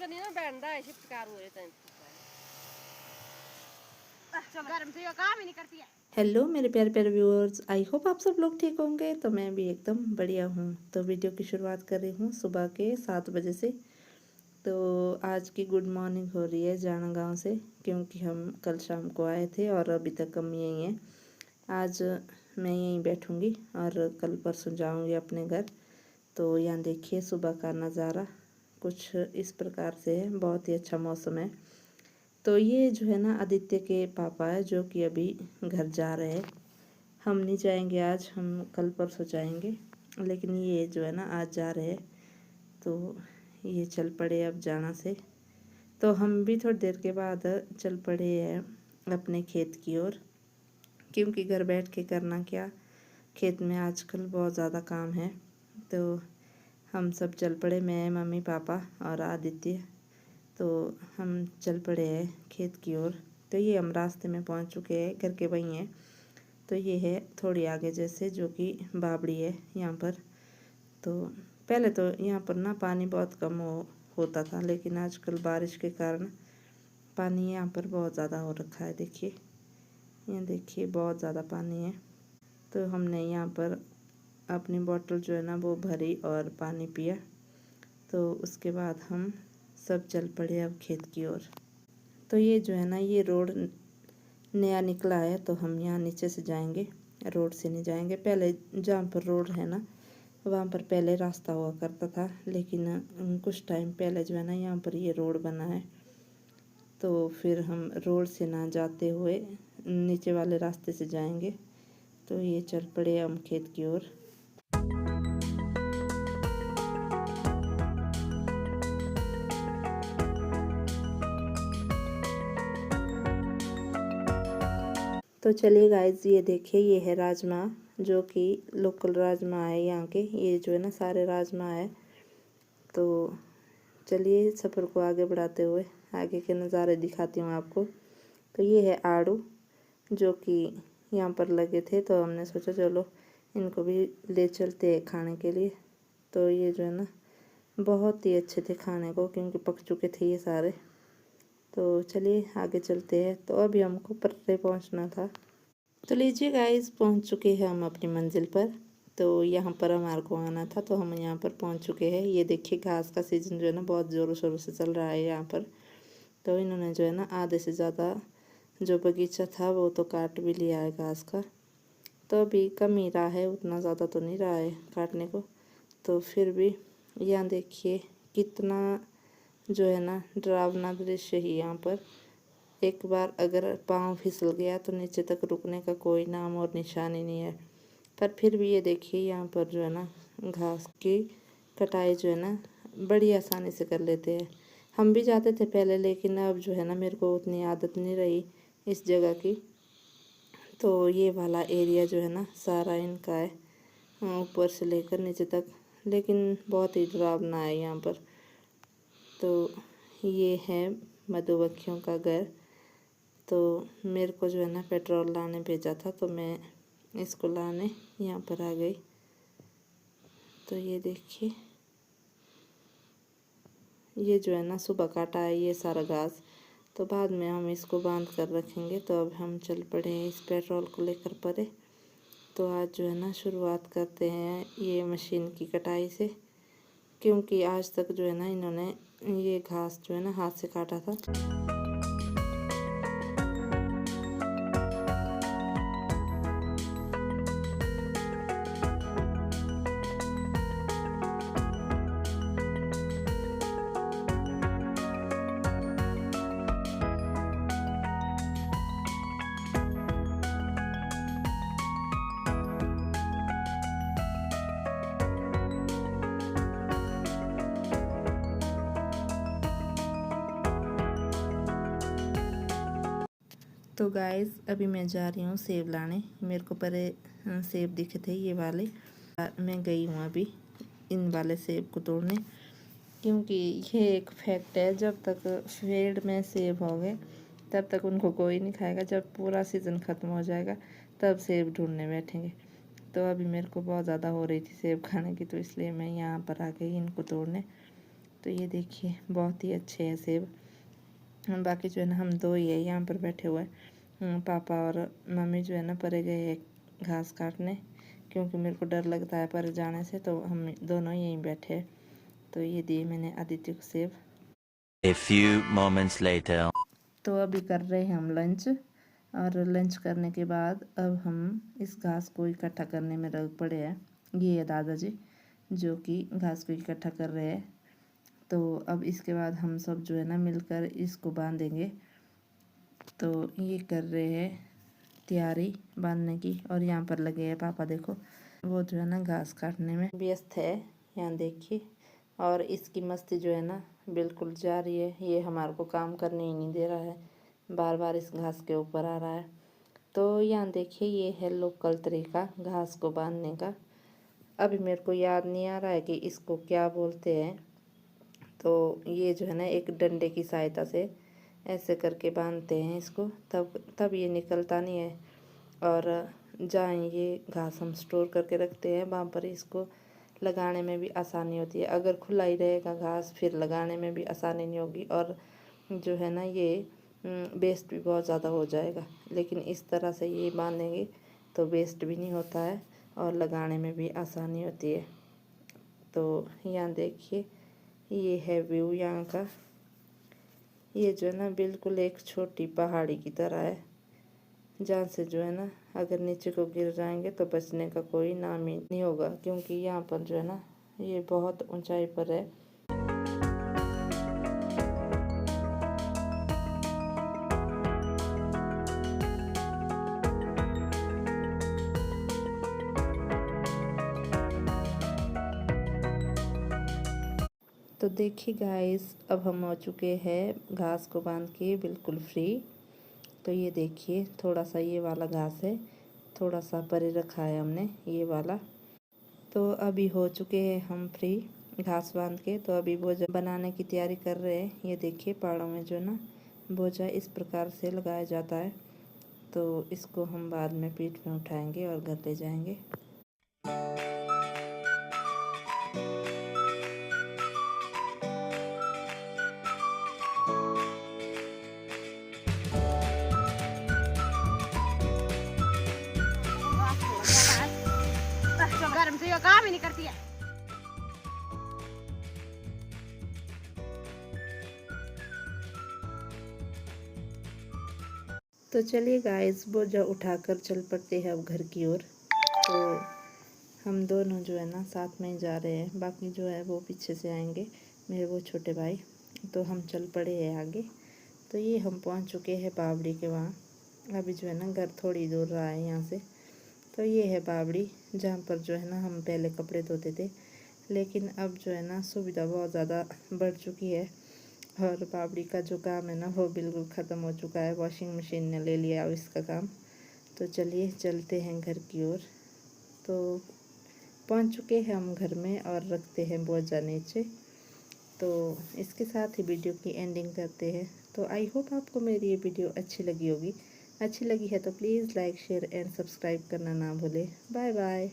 नहीं ना बैंड है शिफ्ट कार हो रहे गर्म से काम ही नहीं करती है। हेलो मेरे प्यारे प्यारे व्यूअर्स, आई होप आप सब लोग ठीक होंगे। तो मैं भी एकदम बढ़िया हूँ। तो वीडियो की शुरुआत कर रही हूँ सुबह के 7 बजे से। तो आज की गुड मॉर्निंग हो रही है जाना गांव से, क्योंकि हम कल शाम को आए थे और अभी तक हम यहीं हैं। आज मैं यहीं बैठूँगी और कल परसों जाऊँगी अपने घर। तो यहाँ देखिए सुबह का नज़ारा कुछ इस प्रकार से है, बहुत ही अच्छा मौसम है। तो ये जो है ना आदित्य के पापा है, जो कि अभी घर जा रहे हैं। हम नहीं जाएंगे आज, हम कल परसों जाएंगे, लेकिन ये जो है ना आज जा रहे हैं। तो ये चल पड़े अब जाना से। तो हम भी थोड़ी देर के बाद चल पड़े हैं अपने खेत की ओर, क्योंकि घर बैठ के करना क्या, खेत में आजकल बहुत ज़्यादा काम है। तो हम सब चल पड़े, मैं मम्मी पापा और आदित्य। तो हम चल पड़े हैं खेत की ओर। तो ये हम रास्ते में पहुंच चुके हैं, घर के वहीं हैं। तो ये है थोड़ी आगे जैसे, जो कि बावड़ी है यहाँ पर। तो पहले तो यहाँ पर ना पानी बहुत कम होता था, लेकिन आजकल बारिश के कारण पानी यहाँ पर बहुत ज़्यादा हो रखा है। देखिए, यहाँ देखिए बहुत ज़्यादा पानी है। तो हमने यहाँ पर अपनी बोतल जो है ना वो भरी और पानी पिया। तो उसके बाद हम सब चल पड़े अब खेत की ओर। तो ये जो है ना ये रोड नया निकला है, तो हम यहाँ नीचे से जाएंगे, रोड से नहीं जाएंगे। पहले जहाँ पर रोड है ना वहाँ पर पहले रास्ता हुआ करता था, लेकिन कुछ टाइम पहले जो है ना यहाँ पर ये रोड बना है। तो फिर हम रोड से ना जाते हुए नीचे वाले रास्ते से जाएंगे। तो ये चल पड़े हम खेत की ओर। तो चलिए गाइस, ये देखिए ये है राजमा, जो कि लोकल राजमा है यहाँ के। ये जो है ना सारे राजमा है। तो चलिए सफ़र को आगे बढ़ाते हुए आगे के नज़ारे दिखाती हूँ आपको। तो ये है आड़ू, जो कि यहाँ पर लगे थे, तो हमने सोचा चलो इनको भी ले चलते हैं खाने के लिए। तो ये जो है ना बहुत ही अच्छे थे खाने को, क्योंकि पक चुके थे ये सारे। तो चलिए आगे चलते हैं। तो अभी हमको पर्रे पहुंचना था। तो लीजिए गाइस, पहुंच चुके हैं हम अपनी मंजिल पर। तो यहाँ पर हमारे को आना था, तो हम यहाँ पर पहुंच चुके हैं। ये देखिए घास का सीज़न जो है ना बहुत ज़ोरों शोरों से चल रहा है यहाँ पर। तो इन्होंने जो है ना आधे से ज़्यादा जो बगीचा था वो तो काट भी लिया है घास का। तो अभी कम ही रहा है, उतना ज़्यादा तो नहीं रहा है काटने को। तो फिर भी यहाँ देखिए कितना जो है ना डरावना दृश्य ही यहाँ पर। एक बार अगर पाँव फिसल गया तो नीचे तक रुकने का कोई नाम और निशान ही नहीं है। पर फिर भी ये देखिए यहाँ पर जो है ना घास की कटाई जो है ना बड़ी आसानी से कर लेते हैं। हम भी जाते थे पहले, लेकिन अब जो है ना मेरे को उतनी आदत नहीं रही इस जगह की। तो ये वाला एरिया जो है ना सारा इनका है, ऊपर से लेकर नीचे तक। लेकिन बहुत ही डरावना है यहाँ पर। तो ये है मधुमक्खियों का घर। तो मेरे को जो है ना पेट्रोल लाने भेजा था, तो मैं इसको लाने यहाँ पर आ गई। तो ये देखिए ये जो है ना सुबह काटा है ये सारा घास। तो बाद में हम इसको बांध कर रखेंगे। तो अब हम चल पड़े हैं इस पेट्रोल को लेकर परे। तो आज जो है ना शुरुआत करते हैं ये मशीन की कटाई से, क्योंकि आज तक जो है ना इन्होंने ये घास जो है ना हाथ से काटा था। तो गाइस अभी मैं जा रही हूँ सेब लाने। मेरे को पहले सेब दिखे थे ये वाले, मैं गई हूँ अभी इन वाले सेब को तोड़ने, क्योंकि ये एक फैक्ट है, जब तक पेड़ में सेब होंगे तब तक उनको कोई नहीं खाएगा। जब पूरा सीज़न ख़त्म हो जाएगा तब सेब ढूंढने बैठेंगे। तो अभी मेरे को बहुत ज़्यादा हो रही थी सेब खाने की, तो इसलिए मैं यहाँ पर आ गई इनको तोड़ने। तो ये देखिए बहुत ही अच्छे हैं सेब। बाकी जो है ना हम दो ही है यहाँ पर बैठे हुए हैं। पापा और मम्मी जो है ना परे गए हैं घास काटने, क्योंकि मेरे को डर लगता है परे जाने से, तो हम दोनों यहीं बैठे हैं। तो ये दिए मैंने आदित्य को सेब। A few moments later. तो अभी कर रहे हैं हम लंच, और लंच करने के बाद अब हम इस घास को इकट्ठा करने में लग पड़े हैं। ये है दादाजी जो कि घास को इकट्ठा कर रहे हैं। तो अब इसके बाद हम सब जो है ना मिलकर इसको बांधेंगे। तो ये कर रहे हैं तैयारी बांधने की, और यहाँ पर लगे हैं पापा, देखो वो जो है ना घास काटने में व्यस्त है, यहाँ देखिए। और इसकी मस्ती जो है ना बिल्कुल जारी है, ये हमारे को काम करने ही नहीं दे रहा है, बार बार इस घास के ऊपर आ रहा है। तो यहाँ देखिए ये है लोकल तरीका घास को बांधने का। अभी मेरे को याद नहीं आ रहा है कि इसको क्या बोलते हैं। तो ये जो है ना एक डंडे की सहायता से ऐसे करके बांधते हैं इसको, तब ये निकलता नहीं है। और जहाँ ये घास हम स्टोर करके रखते हैं वहाँ पर इसको लगाने में भी आसानी होती है। अगर खुला ही रहेगा घास फिर लगाने में भी आसानी नहीं होगी, और जो है ना ये वेस्ट भी बहुत ज़्यादा हो जाएगा। लेकिन इस तरह से ये बांधेंगे तो वेस्ट भी नहीं होता है और लगाने में भी आसानी होती है। तो यहाँ देखिए ये है व्यू यहाँ का। ये जो है ना बिल्कुल एक छोटी पहाड़ी की तरह है, जहाँ से जो है ना अगर नीचे को गिर जाएंगे तो बचने का कोई नाम ही नहीं होगा, क्योंकि यहाँ पर जो है ना ये बहुत ऊंचाई पर है। तो देखिए गाइस अब हम हो चुके हैं घास को बांध के बिल्कुल फ्री। तो ये देखिए थोड़ा सा ये वाला घास है, थोड़ा सा परे रखा है हमने ये वाला। तो अभी हो चुके हैं हम फ्री घास बांध के। तो अभी बोझा बनाने की तैयारी कर रहे हैं। ये देखिए पहाड़ों में जो ना बोझा इस प्रकार से लगाया जाता है। तो इसको हम बाद में पीठ में उठाएंगे और घर ले जाएंगे। गर्म से ये काम ही नहीं करती है। तो चलिए गाइस बोझा उठाकर चल पड़ते हैं अब घर की ओर। तो हम दोनों जो है ना साथ में ही जा रहे हैं, बाकी जो है वो पीछे से आएंगे, मेरे वो छोटे भाई। तो हम चल पड़े हैं आगे। तो ये हम पहुंच चुके हैं बावड़ी के वहाँ। अभी जो है ना घर थोड़ी दूर रहा है यहाँ से। तो ये है बावड़ी, जहाँ पर जो है ना हम पहले कपड़े धोते थे, लेकिन अब जो है ना सुविधा बहुत ज़्यादा बढ़ चुकी है, और बावड़ी का जो काम है ना वो बिल्कुल ख़त्म हो चुका है। वॉशिंग मशीन ने ले लिया अब इसका काम। तो चलिए चलते हैं घर की ओर। तो पहुंच चुके हैं हम घर में और रखते हैं बोझा नीचे। तो इसके साथ ही वीडियो की एंडिंग करते हैं। तो आई होप आपको मेरी ये वीडियो अच्छी लगी होगी। अच्छी लगी है तो please like share and subscribe करना ना भूलें। Bye bye.